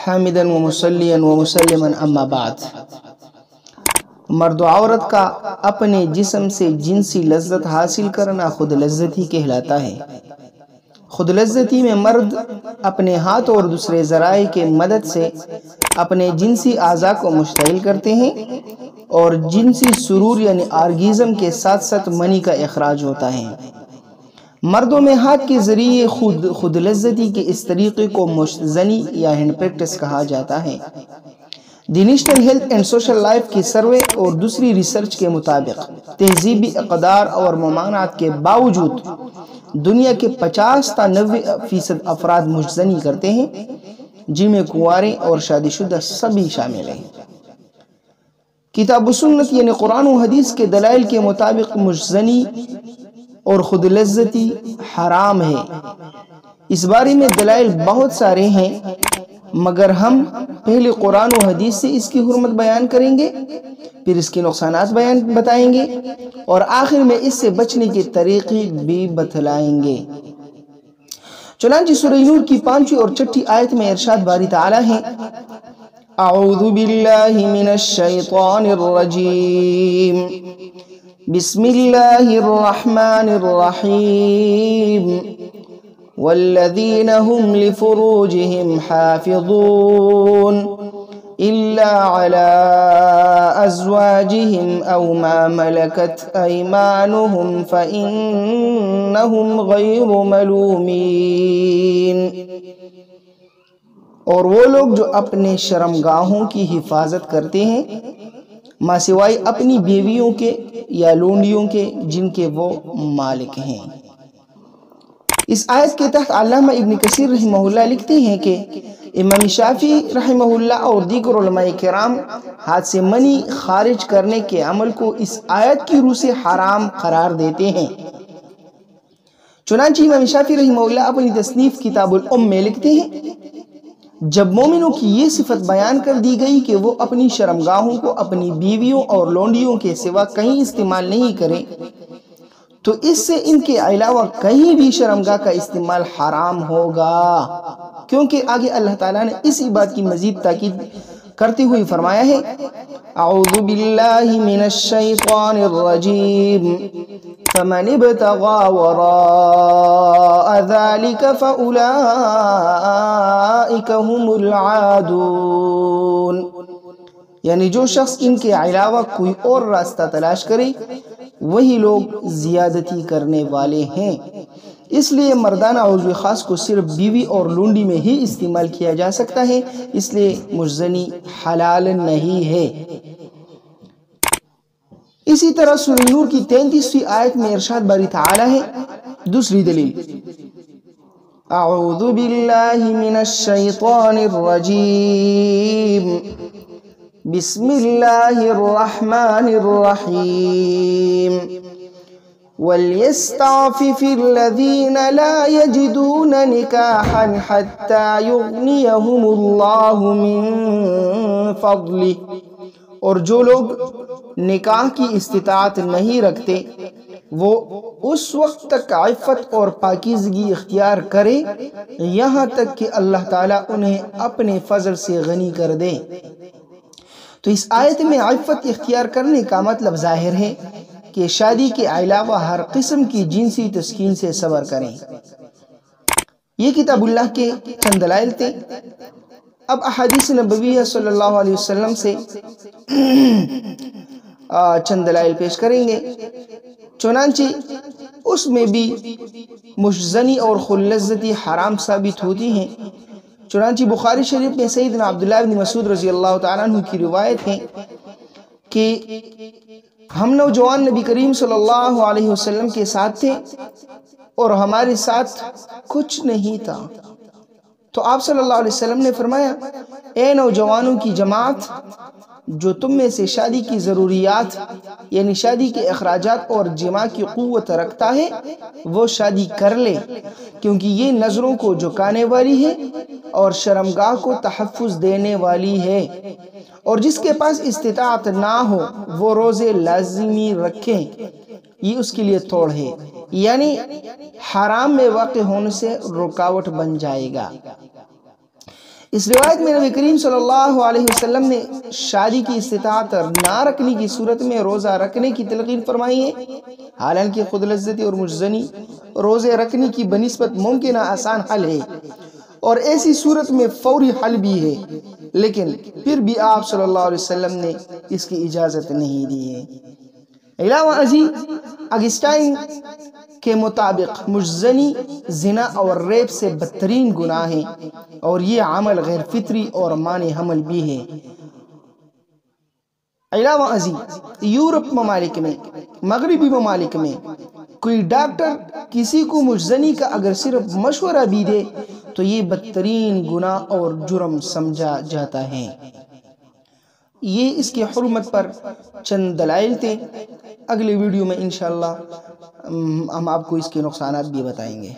حامداً ومصلیاً ومسلما اما بعد۔ مرد و عورت کا اپنے جسم سے جنسی لذت حاصل کرنا خود لذتی کہلاتا ہے۔ خود لذتی میں مرد اپنے ہاتھ اور دوسرے ذرائع کے مدد سے اپنے جنسی اعضاء کو مشتعل کرتے ہیں اور جنسی سرور یعنی آرگیزم کے ساتھ ساتھ منی کا اخراج ہوتا ہے۔ مردوں میں ہاتھ کے ذریعے خود لذتی کے اس طریقے کو مشتزنی یا ہینڈ پریکٹس کہا جاتا ہے۔ The national health and social life کی سروے اور دوسری ریسرچ کے مطابق تہذیبی اقدار اور ممانعات کے باوجود دنیا کے 50 تا 90% افراد مشتزنی کرتے ہیں، جن میں کنوارے اور شادی شدہ سبھی شامل ہیں۔ کتاب و سنت یعنی قرآن و حدیث کے دلائل کے مطابق مشتزنی اور خود لذتی حرام ہے۔ اس بارے میں دلائل بہت سارے ہیں، مگر ہم پہلے قرآن و حدیث سے اس کی حرمت بیان کریں گے، پھر اس کے نقصانات بتائیں گے اور آخر میں اس سے بچنے کے طریقے بھی بتلائیں گے۔ چنانچہ سورہ نور کی 5ویں اور 6ٹھی آیت میں ارشاد باری تعالی ہے: اعوذ باللہ من الشیطان الرجیم، بسم اللہ الرحمن الرحیم، والذین هم لفروجهم حافظون الا على ازواجهم او ما ملكت ایمانهم فانهم غیر ملومین۔ اور وہ لوگ جو اپنے شرمگاہوں کی حفاظت کرتے ہیں ماں سوائے اپنی بیویوں کے یا لونڈیوں کے جن کے وہ مالک ہیں۔ اس آیت کے تحت علامہ ابن کثیر رحمہ اللہ لکھتے ہیں کہ امام شافعی رحمہ اللہ اور دیگر علماء کرام ہاتھ سے منی خارج کرنے کے عمل کو اس آیت کی روح سے حرام قرار دیتے ہیں۔ چنانچہ امام شافعی رحمہ اللہ اپنی تصنیف کتاب الام میں لکھتے ہیں: جب مومنوں کی یہ صفت بیان کر دی گئی کہ وہ اپنی شرمگاہوں کو اپنی بیویوں اور لونڈیوں کے سوا کہیں استعمال نہیں کریں، تو اس سے ان کے علاوہ کہیں بھی شرمگاہ کا استعمال حرام ہوگا، کیونکہ آگے اللہ تعالیٰ نے اسی بات کی مزید تاکید کرتے ہوئے فرمایا ہے: اعوذ باللہ من الشیطان الرجیم، فمن ابتغى وراء ذلك فأولئك هم العادون۔ یعنی جو شخص ان کے علاوہ کوئی اور راستہ تلاش کرے وہی لوگ زیادتی کرنے والے ہیں۔ اس لیے مردانہ عضو خاص کو صرف بیوی اور لونڈی میں ہی استعمال کیا جا سکتا ہے، اس لیے مشتزنی حلال نہیں ہے۔ اسی طرح سورہ نور کی 33ویں آیت میں ارشاد باری تعالی ہے: دوسری دلیل، اعوذ باللہ من الشیطان الرجیم، بسم اللہ الرحمن الرحیم، وَلْيَسْتَعْفِفِ الَّذِينَ لَا يَجِدُونَ نِكَاحًا حَتَّى يُغْنِيَهُمُ اللَّهُ مِن فَضْلِهِ۔ اور جو لوگ نکاح کی استطاعت نہیں رکھتے وہ اس وقت تک عفت اور پاکیزگی اختیار کرے یہاں تک کہ اللہ تعالیٰ انہیں اپنے فضل سے غنی کر دے۔ تو اس آیت میں عفت اختیار کرنے کا مطلب ظاہر ہے کہ شادی کے علاوہ ہر قسم کی جنسی تسکین سے صبر کریں۔ یہ کتاب اللہ کے چند دلائل تھے۔ اب احادیث نبویہ صلی اللہ علیہ وسلم سے چند دلائل پیش کریں گے۔ چنانچہ اس میں بھی مشتزنی اور خود لذتی حرام ثابت ہوتی ہیں۔ چنانچہ بخاری شریف میں سیدنا عبداللہ بن مسعود رضی اللہ تعالیٰ عنہ کی روایت ہے کہ ہم نوجوان نبی کریم صلی اللہ علیہ وسلم کے ساتھ تھے اور ہمارے ساتھ کچھ نہیں تھا، تو آپ صلی اللہ علیہ وسلم نے فرمایا: اے نوجوانوں کی جماعت، جو تم میں سے شادی کی ضروریات یعنی شادی کے اخراجات اور جماع کی قوت رکھتا ہے وہ شادی کر لے، کیونکہ یہ نظروں کو جھکانے والی ہے اور شرمگاہ کو تحفظ دینے والی ہے، اور جس کے پاس استطاعت نہ ہو وہ روزے لازمی رکھیں، یہ اس کے لیے توڑ ہے، یعنی حرام میں واقع ہونے سے رکاوٹ بن جائے گا۔ اس روایت میں نبی کریم صلی اللہ علیہ وسلم نے شادی کی استطاعت نہ رکھنے کی صورت میں روزہ رکھنے کی تلقین فرمائی ہے، حالانکہ خود لذتی اور مجزنی روزے رکھنے کی بنسبت ممکنہ آسان حل ہے اور ایسی صورت میں فوری حل بھی ہے، لیکن پھر بھی آپ صلی اللہ علیہ وسلم نے اس کی اجازت نہیں دی ہے۔ علاوہ ازیں اگسٹائن کے مطابق مجزنی زنا اور ریپ سے بدترین گناہ ہے اور یہ عمل غیر فطری اور مانع حمل بھی ہے۔ علاوہ ازیں یورپ ممالک میں، مغربی ممالک میں کوئی ڈاکٹر کسی کو مجزنی کا اگر صرف مشورہ بھی دے تو یہ بدترین گناہ اور جرم سمجھا جاتا ہے۔ یہ اس کی حرمت پر چند دلائل تھے۔ اگلے ویڈیو میں انشاءاللہ ہم آپ کو اس کے نقصانات بھی بتائیں گے۔